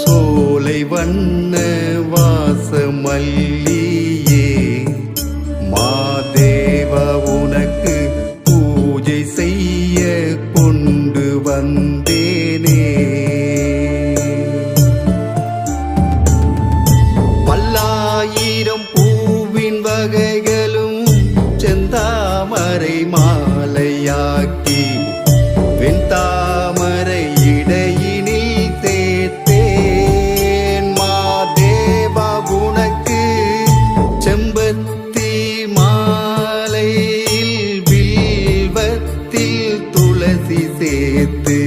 சோலை வண்ண வாசமல்லியே மாதேவா உனக்கு பூஜை செய்ய கொண்டு வந்தேனே. பல்லாயிரம் பூவின் வகைகளும் செந்தாமரை மாலையாக்கி வெண்தாமரை இடையினில் தேர்த்தேன். மாதேவா உனக்கு செம்பத்தி மாலையில் வில்வத்தில் துளசி சேர்த்து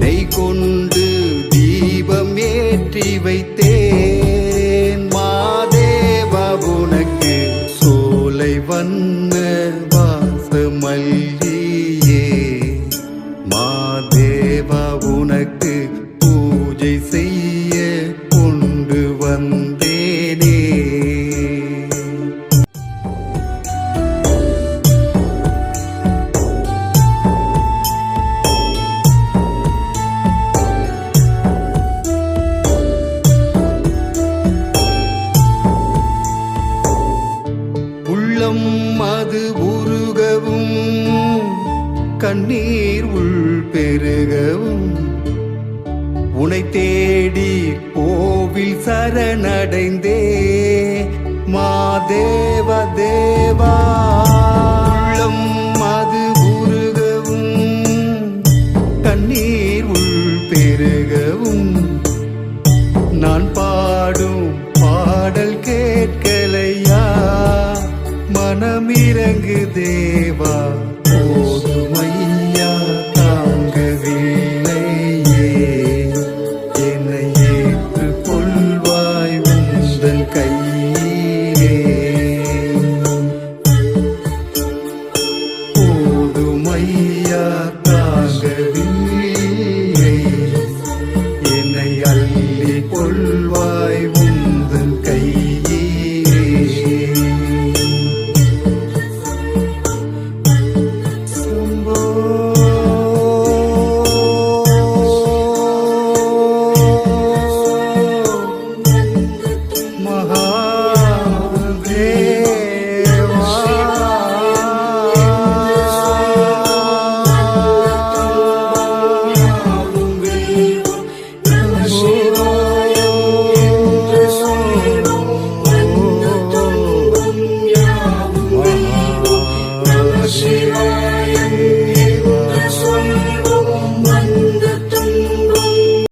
நெய் கொண்டு தீபம் ஏற்றி வைத்தேன். மாதேவா உனக்கு சோலை வண்ண வாசமல்லியே மாதேவா உனக்கு பூஜை செய்ய கொண்டு வந்தேனே. உள்ளம் அது உருகவும் கண்ணீர் உள் பெருகவும் உனை தேடி கோவில் சரணடைந்தே. மாதேவா தேவா உள்ளம் அது உருகவும் கண்ணீர் உள் பெருகவும் நான் பாடும் பாடல் கேட்கலையா மனமிரங்கு தேவா.